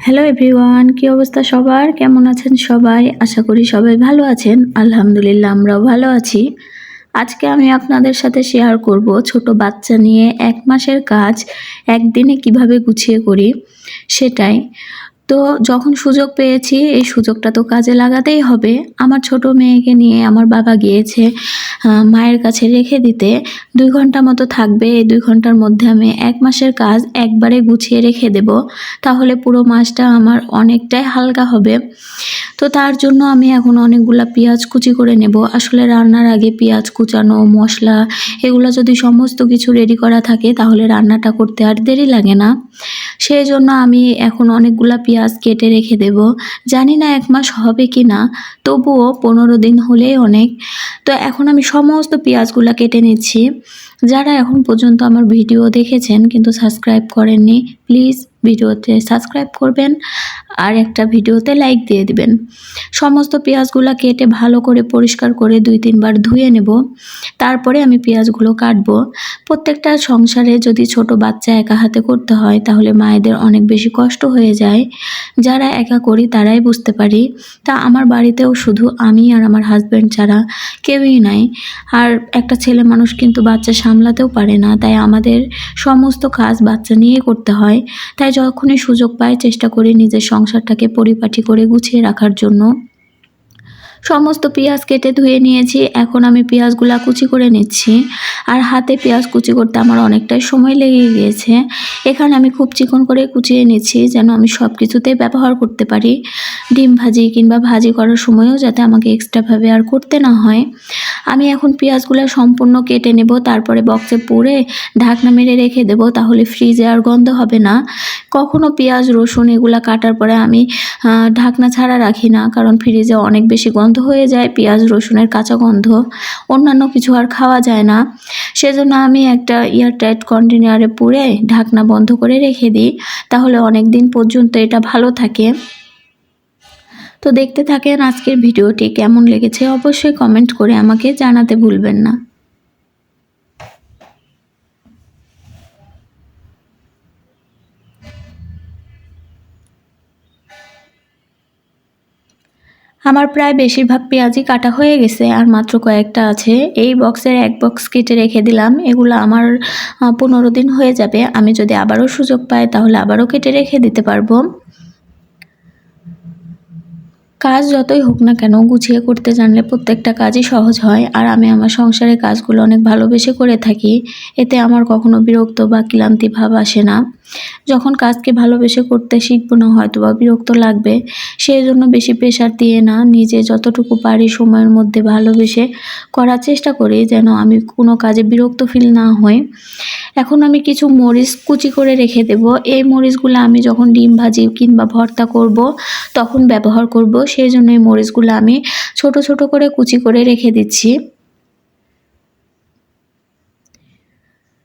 Hello everyone, কি অবস্থা সবার? কেমন আছেন সবাই? আশা করি সবাই ভালো আছেন। আলহামদুলিল্লাহ আমরাও ভালো আছি। আজকে আমি আপনাদের সাথে শেয়ার করব ছোট বাচ্চা নিয়ে ১ মাসের কাজ একদিনে কিভাবে গুছিয়ে করি সেটাই। তো যখন সুযোগ পেয়েছি এই সুযোগটা তো কাজে লাগাতেই হবে। আমার ছোট মেয়েকে নিয়ে আমার বাবা গিয়েছে মায়ের কাছে রেখে দিতে। ২ ঘন্টা মতো থাকবে। এই ২ ঘন্টার মধ্যে আমি ১ মাসের কাজ একবারে গুছিয়ে রেখে দেব। তাহলে পুরো মাসটা আমার অনেকটাই হালকা হবে। তো তার জন্য আমি এখন অনেকগুলা পেঁয়াজ কুচি করে নেব। আসলে রান্নার আগে পেঁয়াজ কুচানো, মশলা এগুলো যদি সমস্ত কিছু রেডি করা থাকে তাহলে রান্নাটা করতে আর দেরি লাগে না। সেজন্য আমি এখন অনেকগুলা পেঁয়াজ কেটে রেখে দেব। জানি না ১ মাস হবে কি না, তবুও ১৫ দিন হলেই অনেক। তো এখন আমি সমস্ত পেঁয়াজগুলা কেটে নিচ্ছি। যারা এখন পর্যন্ত আমার ভিডিও দেখেছেন কিন্তু সাবস্ক্রাইব করেননি, প্লিজ ভিডিওতে সাবস্ক্রাইব করবেন আর একটা ভিডিওতে লাইক দিয়ে দিবেন। সমস্ত পেঁয়াজগুলা কেটে ভালো করে পরিষ্কার করে ২-৩ বার ধুয়ে নেব। তারপরে আমি পেঁয়াজগুলো কাটবো। প্রত্যেকটা সংসারে যদি ছোট বাচ্চা একা হাতে করতে হয় তাহলে মায়েদের অনেক বেশি কষ্ট হয়ে যায়। যারা একা করি তারাই বুঝতে পারি। তা আমার বাড়িতেও শুধু আমি আর আমার হাজব্যান্ড ছাড়া কেউই নাই। আর একটা ছেলে মানুষ কিন্তু বাচ্চা সামলাতেও পারে না, তাই আমাদের সমস্ত কাজ বাচ্চা নিয়ে করতে হয়। তাই যখনই সুযোগ পাই চেষ্টা করি নিজের সংসারটাকে পরিপাটি করে গুছিয়ে রাখার জন্য। সমস্ত পেঁয়াজ কেটে ধুয়ে নিয়েছি। এখন আমি পেঁয়াজগুলা কুচি করে নিচ্ছি। আর হাতে পেঁয়াজ কুচি করতে আমার অনেকটাই সময় লেগে গিয়েছে। এখানে আমি খুব চিকন করে কুচিয়ে নিচ্ছি যেন আমি সব কিছুতেই ব্যবহার করতে পারি। ডিম ভাজি কিংবা ভাজি করার সময়ও যাতে আমাকে এক্সট্রাভাবে আর করতে না হয়। আমি এখন পেঁয়াজগুলা সম্পূর্ণ কেটে নেব, তারপরে বক্সে পুরে ঢাকনা মেরে রেখে দেব, তাহলে ফ্রিজে আর গন্ধ হবে না। কখনো পেঁয়াজ, রসুন এগুলা কাটার পরে আমি ঢাকনা ছাড়া রাখি না, কারণ ফ্রিজে অনেক বেশি গন্ধ হয়ে যায়, পেঁয়াজ রসুনের কাঁচা গন্ধ। অন্যান্য কিছু আর খাওয়া যায় না। সেজন্য আমি একটা এয়ারটাইট কন্টেনারে পুরে ঢাকনা বন্ধ করে রেখে দিই, তাহলে অনেক দিন পর্যন্ত এটা ভালো থাকে। তো দেখতে থাকেন আজকের ভিডিওটি কেমন লেগেছে অবশ্যই কমেন্ট করে আমাকে জানাতে ভুলবেন না। আমার প্রায় বেশিরভাগ পেঁয়াজই কাটা হয়ে গেছে, আর মাত্র কয়েকটা আছে। এই বক্সের ১ বক্স কেটে রেখে দিলাম। এগুলো আমার ১৫ দিন হয়ে যাবে। আমি যদি আবারও সুযোগ পাই তাহলে আবারও কেটে রেখে দিতে পারবো। কাজ যতই হোক না কেন গুছিয়ে করতে জানলে প্রত্যেকটা কাজই সহজ হয়। আর আমি আমার সংসারের কাজগুলো অনেক ভালোবেসে করে থাকি। এতে আমার কখনো বিরক্ত বা ক্লান্তি ভাব আসে না। যখন কাজকে ভালোবেসে করতে শিখবো না হয়তোবা বিরক্ত লাগবে। সেজন্য বেশি প্রেশার দিয়ে না, নিজে যতটুকু পারি সময়ের মধ্যে ভালোবেসে করার চেষ্টা করি যেন আমি কোনো কাজে বিরক্ত ফিল না হই। এখন আমি কিছু মরিচ কুচি করে রেখে দেব। এই মরিচগুলো আমি যখন ডিম ভাজি কিংবা ভর্তা করব তখন ব্যবহার করব। সেজন্য এই মরিচগুলো আমি ছোট ছোট করে কুচি করে রেখে দিচ্ছি।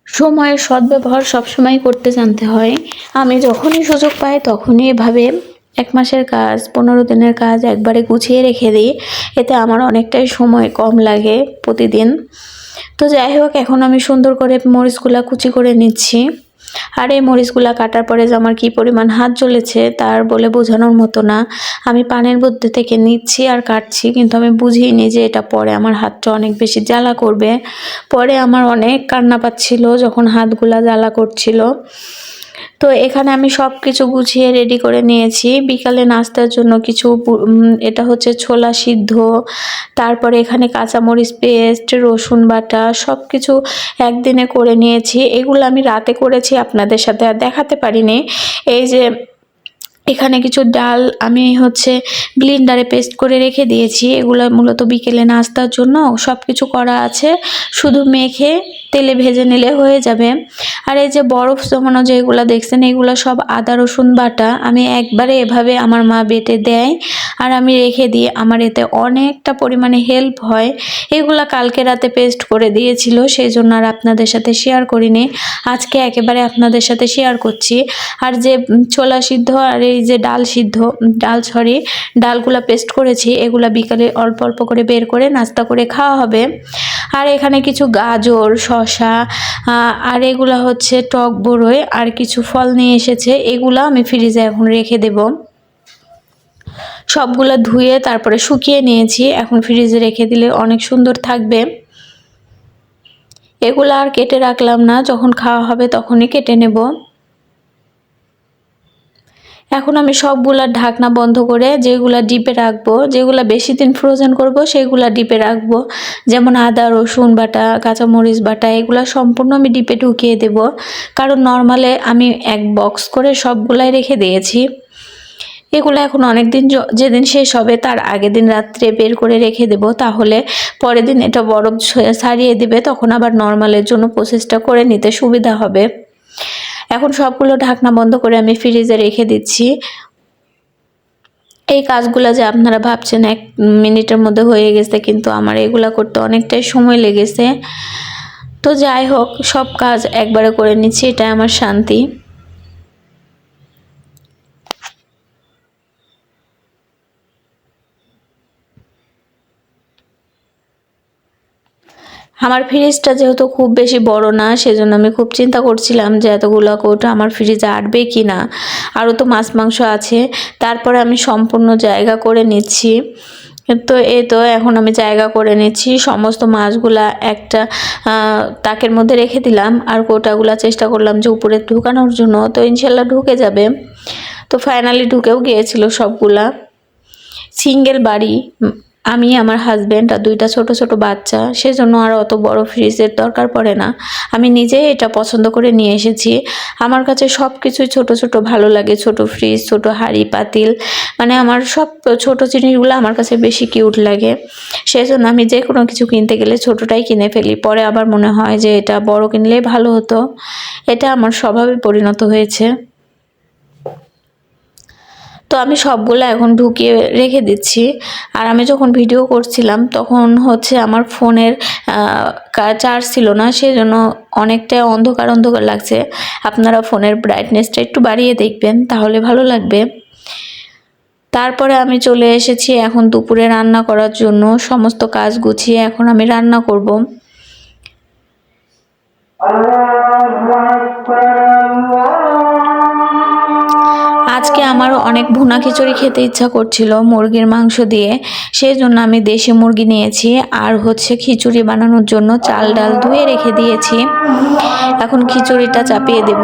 সময়ের সদ্ব্যবহার সবসময় করতে জানতে হয়। আমি যখনই সুযোগ পাই তখনই এভাবে ১ মাসের কাজ, ১৫ দিনের কাজ একবারে গুছিয়ে রেখে দিই। এতে আমার অনেকটাই সময় কম লাগে প্রতিদিন। তো যাই হোক, এখন আমি সুন্দর করে মরিচগুলা কুচি করে নিচ্ছি। আর এই মরিচগুলা কাটার পরে যে আমার কী পরিমাণ হাত জ্বলেছে তার বলে বোঝানোর মতো না। আমি পানের মধ্যে থেকে নিচ্ছি আর কাটছি, কিন্তু আমি বুঝিনি যে এটা পরে আমার হাতটা অনেক বেশি জ্বালা করবে। পরে আমার অনেক কান্না পাচ্ছিল যখন হাতগুলা জ্বালা করছিল। তো এখানে আমি সব কিছু গুছিয়ে রেডি করে নিয়েছি বিকালে নাস্তার জন্য। কিছু এটা হচ্ছে ছোলা সিদ্ধ, তারপরে এখানে কাঁচামরিচ পেস্ট, রসুন বাটা সব কিছু একদিনে করে নিয়েছি। এগুলো আমি রাতে করেছি, আপনাদের সাথে আর দেখাতে পারিনি। এই যে এখানে কিছু ডাল আমি ব্লেন্ডারে পেস্ট করে রেখে দিয়েছি। এগুলো মূলত বিকেলে নাস্তার জন্য। সব কিছু করা আছে, শুধু মেখে তেলে ভেজে নিলে হয়ে যাবে। আর এই যে বরফ জমানো যেগুলো দেখছেন এগুলো সব আদা রসুন বাটা। আমি একবারে এভাবে আমার মা বেটে দেয় আর আমি রেখে দিই। আমার এতে অনেকটা পরিমাণে হেল্প হয়। এগুলা কালকে রাতে পেস্ট করে দিয়েছিল, সেই জন্য আর আপনাদের সাথে শেয়ার করিনি। আজকে একেবারে আপনাদের সাথে শেয়ার করছি। আর যে ছোলা সিদ্ধ আর এই এই যে ডালগুলা পেস্ট করেছি, এগুলা বিকালে অল্প অল্প করে বের করে নাস্তা করে খাওয়া হবে। আর এখানে কিছু গাজর, শসা আর এগুলা হচ্ছে টক বড়ই আর কিছু ফল নিয়ে এসেছে, এগুলা আমি ফ্রিজে এখন রেখে দেব। সবগুলা ধুয়ে তারপরে শুকিয়ে নিয়েছি, এখন ফ্রিজে রেখে দিলে অনেক সুন্দর থাকবে। এগুলা আর কেটে রাখলাম না, যখন খাওয়া হবে তখনই কেটে নেব। এখন আমি সবগুলা ঢাকনা বন্ধ করে যেগুলা ডিপে রাখবো, যেগুলা বেশি দিন ফ্রোজেন করব সেগুলা ডিপে রাখবো। যেমন আদা, রসুন বাটা, কাঁচামরিচ বাটা, এগুলা সম্পূর্ণ আমি ডিপে ঢুকিয়ে দেব। কারণ নর্মালে আমি এক বক্স করে সবগুলাই রেখে দিয়েছি। এগুলো এখন অনেক দিন, যেদিন শেষ হবে তার আগের দিন রাত্রে বের করে রেখে দেব, তাহলে পরের দিন এটা বরফ ছাড়িয়ে দেবে, তখন আবার নর্মালের জন্য প্রসেসটা করে নিতে সুবিধা হবে। এখন সবগুলো ঢাকনা বন্ধ করে আমি ফ্রিজে রেখে দিচ্ছি। এই কাজগুলো যে আপনারা ভাবছেন 1 মিনিটের মধ্যে হয়ে গেছে, কিন্তু আমার এগুলা করতে অনেকটাই সময় লেগেছে। তো যাই হোক, সব কাজ একবারে করে নিচ্ছি, এটাই আমার শান্তি। আমার ফ্রিজটা যেহেতু খুব বেশি বড় না, সেজন্য আমি খুব চিন্তা করছিলাম যে এতগুলো কৌটা আমার ফ্রিজে আটবে কি না। আরও তো মাছ মাংস আছে। তারপরে আমি সম্পূর্ণ জায়গা করে নিচ্ছি। তো এই তো এখন আমি জায়গা করে নিচ্ছি, সমস্ত মাছগুলা একটা তাকের মধ্যে রেখে দিলাম, আর কৌটাগুলা চেষ্টা করলাম যে উপরে ঢুকানোর জন্য, তো ইনশাল্লাহ ঢুকে যাবে। তো ফাইনালি ঢুকেও গিয়েছিল সবগুলা। সিঙ্গেল বাড়ি, আমি, আমার হাজব্যান্ড আর 2টা ছোট ছোট বাচ্চা, সেজন্য আর অত বড় ফ্রিজের দরকার পড়ে না। আমি নিজেই এটা পছন্দ করে নিয়ে এসেছি। আমার কাছে সব কিছুই ছোট ছোট ভালো লাগে, ছোট ফ্রিজ, ছোট হাঁড়ি পাতিল, মানে আমার সব ছোট জিনিসগুলো আমার কাছে বেশি কিউট লাগে। সেজন্য আমি যে কোনো কিছু কিনতে গেলে ছোটটাই কিনে ফেলি, পরে আবার মনে হয় যে এটা বড় কিনলেই ভালো হতো। এটা আমার স্বভাবে পরিণত হয়েছে। তো আমি সবগুলো এখন ঢুকিয়ে রেখে দিচ্ছি। আর আমি যখন ভিডিও করছিলাম তখন হচ্ছে আমার ফোনের চার্জ ছিল না, সেজন্য অনেকটা অন্ধকার অন্ধকার লাগছে। আপনারা ফোনের ব্রাইটনেসটা একটু বাড়িয়ে দেখবেন, তাহলে ভালো লাগবে। তারপরে আমি চলে এসেছি এখন দুপুরে রান্না করার জন্য। সমস্ত কাজ গুছিয়ে এখন আমি রান্না করব। আজকে আমার অনেক ভুনা খিচুড়ি খেতে ইচ্ছা করছিল মুরগির মাংস দিয়ে, সেই জন্য আমি দেশি মুরগি নিয়েছি। আর হচ্ছে খিচুড়ি বানানোর জন্য চাল ডাল ধুয়ে রেখে দিয়েছি। এখন খিচুড়িটা চাপিয়ে দেব।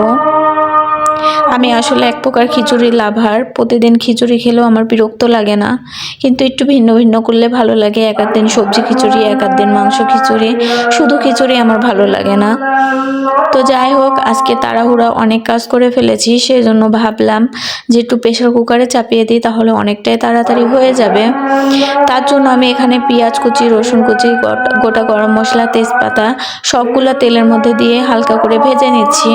আমি আসলে এক প্রকার খিচুড়ি লাভার, প্রতিদিন খিচুড়ি খেলেও আমার বিরক্ত লাগে না, কিন্তু একটু ভিন্ন ভিন্ন করলে ভালো লাগে। এক দিন সবজি খিচুড়ি, এক দিন মাংস খিচুড়ি, শুধু খিচুড়ি আমার ভালো লাগে না। তো যাই হোক, আজকে তাড়াহুড়া অনেক কাজ করে ফেলেছি, সেজন্য ভাবলাম যে একটু প্রেসার কুকারে চাপিয়ে দিই, তাহলে অনেকটাই তাড়াতাড়ি হয়ে যাবে। তার জন্য আমি এখানে পেঁয়াজ কুচি, রসুন কুচি, গোটা গরম মশলা, তেজপাতা সবগুলা তেলের মধ্যে দিয়ে হালকা করে ভেজে নিচ্ছি।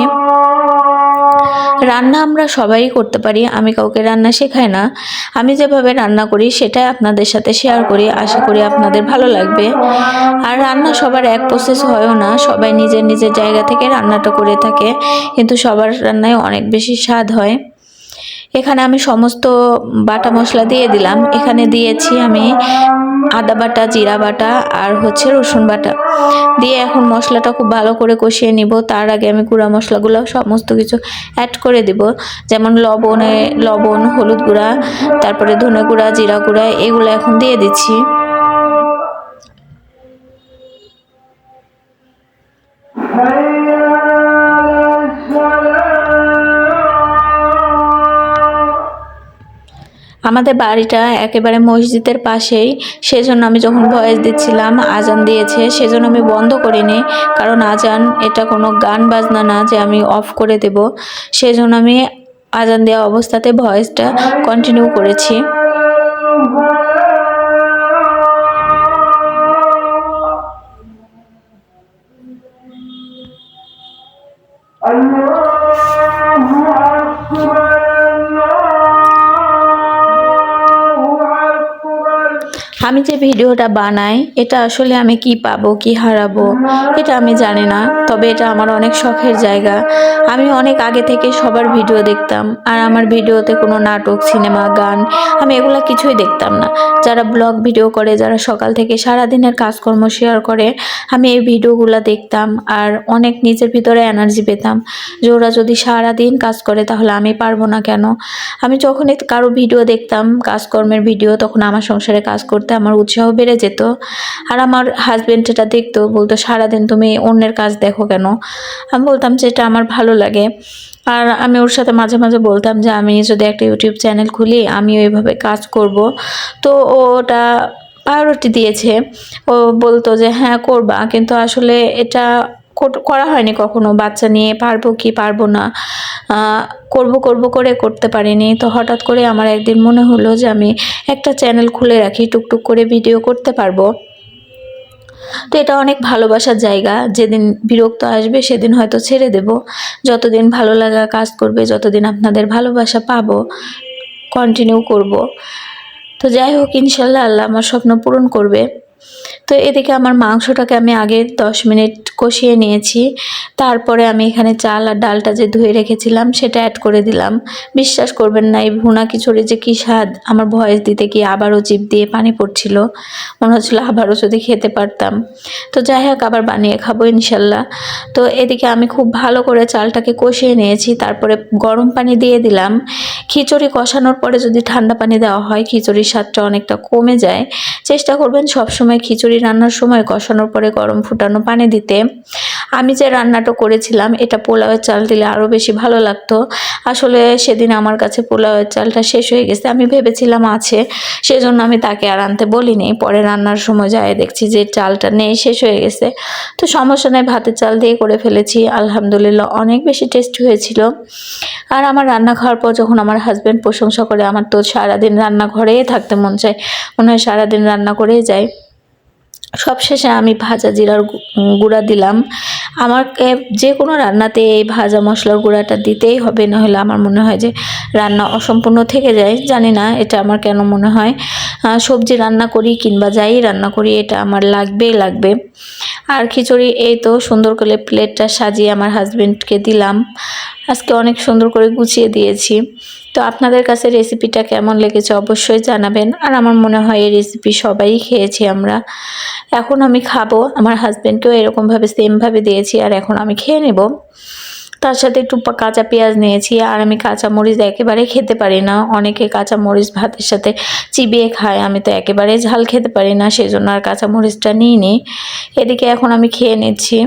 রান্না আমরা সবাই করতে পারি, আমি কাউকে রান্না শেখাই না। আমি যেভাবে রান্না করি সেটাই আপনাদের সাথে শেয়ার করি, আশা করি আপনাদের ভালো লাগবে। আর রান্না সবার এক প্রসেস হয়ও না, সবাই নিজের নিজের জায়গা থেকে রান্নাটা করে থাকে, কিন্তু সবার রান্নায় অনেক বেশি স্বাদ হয়। এখানে আমি সমস্ত বাটা মশলা দিয়ে দিলাম। এখানে দিয়েছি আমি আদা বাটা, জিরা বাটা আর হচ্ছে রসুন বাটা দিয়ে এখন মশলাটা খুব ভালো করে কষিয়ে নিব। তার আগে আমি গুঁড়া মশলাগুলো সমস্ত কিছু অ্যাড করে দিব, যেমন লবণ, হলুদ গুঁড়া, তারপরে ধনে গুঁড়া, জিরা গুঁড়া, এগুলো এখন দিয়ে দিচ্ছি। আমাদের বাড়িটা একেবারে মসজিদের পাশেই, সেজন্য আমি যখন ভয়েস দিচ্ছিলাম আজান দিয়েছে, সেজন্য আমি বন্ধ করিনি, কারণ আজান এটা কোনো গান বাজনা না যে আমি অফ করে দেব। সেজন্য আমি আজান দেওয়া অবস্থাতে ভয়েসটা কন্টিনিউ করেছি। আমি যে ভিডিওটা বানাই এটা আসলে আমি কি পাবো কি হারাবো এটা আমি জানি না, তবে এটা আমার অনেক শখের জায়গা। আমি অনেক আগে থেকে সবার ভিডিও দেখতাম, আর আমার ভিডিওতে কোনো নাটক, সিনেমা, গান আমি এগুলা কিছুই দেখতাম না। যারা ব্লগ ভিডিও করে, যারা সকাল থেকে সারাদিনের কাজকর্ম শেয়ার করে, আমি এই ভিডিওগুলো দেখতাম আর অনেক নিজের ভিতরে এনার্জি পেতাম যে ওরা যদি সারাদিন কাজ করে তাহলে আমি পারবো না কেন। আমি যখনই কারো ভিডিও দেখতাম কাজকর্মের ভিডিও, তখন আমার সংসারে কাজ করতে আমার উৎসাহ বেড়ে যেত। আর আমার হাজবেন্ড এটা দেখতো, বলতো সারাদিন তুমি অন্যের কাজ দেখো কেন। আমি বলতাম যে এটা আমার ভালো লাগে। আর আমি ওর সাথে মাঝে মাঝে বলতাম যে আমি যদি একটা ইউটিউব চ্যানেল খুলি আমিও এইভাবে কাজ করব। তো ওটা প্রায়োরিটি দিয়েছে। ও বলতো যে হ্যাঁ করবা, কিন্তু আসলে এটা করা হয়নি কখনো। বাচ্চা নিয়ে পারবো কি পারবো না করব করব করে করতে পারিনি। তো হঠাৎ করে আমার একদিন মনে হলো যে আমি একটা চ্যানেল খুলে রাখি, টুকটুক করে ভিডিও করতে পারবো। তো এটা অনেক ভালোবাসার জায়গা। যেদিন বিরক্ত আসবে সেদিন হয়তো ছেড়ে দেব। যতদিন ভালো লাগা কাজ করবে, যতদিন আপনাদের ভালোবাসা পাবো, কন্টিনিউ করব। তো যাই হোক, ইনশাল্লাহ আল্লাহ আমার স্বপ্ন পূরণ করবে। তো এদিকে আমার মাংসটাকে আমি আগে 10 মিনিট কষিয়ে নিয়েছি। তারপরে আমি এখানে চাল আর ডালটা যে ধুয়ে রেখেছিলাম সেটা অ্যাড করে দিলাম। বিশ্বাস করবেন না, এই ভুনা খিচুড়ি যে কী স্বাদ! আমার ভয়েস দিতে গিয়ে আবারও জিভ দিয়ে পানি পড়ছিল, মনে হচ্ছিল আবারও যদি খেতে পারতাম। তো যাই হোক, আবার বানিয়ে খাবো ইনশাল্লাহ। তো এদিকে আমি খুব ভালো করে চালটাকে কষিয়ে নিয়েছি, তারপরে গরম পানি দিয়ে দিলাম। খিচুড়ি কষানোর পরে যদি ঠান্ডা পানি দেওয়া হয় খিচুড়ির স্বাদটা অনেকটা কমে যায়। চেষ্টা করবেন সবসময় খিচুড়ি রান্নার সময় কষানোর পরে গরম ফুটানো পানি দিতে। আমি যে রান্নাটা করেছিলাম এটা পোলাওয়ের চাল দিলে আরও বেশি ভালো লাগতো। আসলে সেদিন আমার কাছে পোলাওয়ের চালটা শেষ হয়ে গেছে, আমি ভেবেছিলাম আছে, সেজন্য আমি তাকে আর আনতে বলিনি। পরে রান্নার সময় যায় দেখছি যে চালটা নেই, শেষ হয়ে গেছে। তো সমস্যা নেই, ভাতের চাল দিয়ে করে ফেলেছি। আলহামদুলিল্লাহ অনেক বেশি টেস্টি হয়েছিল। আর আমার রান্না খাওয়ার পর যখন আমার হাজব্যান্ড প্রশংসা করে, আমার তো সারাদিন রান্নাঘরেই থাকতে মন চায়, মনে হয় সারাদিন রান্না করেই যায়। সবশেষে আমি ভাজা জিরার গুঁড়া দিলাম। আমাকে যে কোনো রান্নাতে এই ভাজা মশলার গুঁড়াটা দিতেই হবে, নাহলে আমার মনে হয় যে রান্না অসম্পূর্ণ থেকে যায়। জানি না এটা আমার কেন মনে হয়। সবজি রান্না করি কিংবা যাই রান্না করি এটা আমার লাগবেই লাগবে। আর খিচুড়ি এই তো সুন্দর করে প্লেটটা সাজিয়ে আমার হাজবেন্ডকে দিলাম। আজকে অনেক সুন্দর করে গুছিয়ে দিয়েছি। তো আপনাদের কাছে রেসিপিটা কেমন লেগেছে অবশ্যই জানাবেন। আর আমার মনে হয় এই রেসিপি সবাই খেয়েছি আমরা। এখন আমি খাবো, আমার হাজব্যান্ডকেও এরকমভাবে সেমভাবে দিয়েছি, আর এখন আমি খেয়ে নেব। তার সাথে একটু কাঁচা পেঁয়াজ নিয়েছি। আর আমি কাঁচা মরিচ একেবারে খেতে পারি না। অনেকে কাঁচা মরিচ ভাতের সাথে চিবিয়ে খায়, আমি তো একেবারে ঝাল খেতে পারি না, সেজন্য আর কাঁচা মরিচটা নিইনি। এদিকে এখন আমি খেয়ে নিচ্ছি।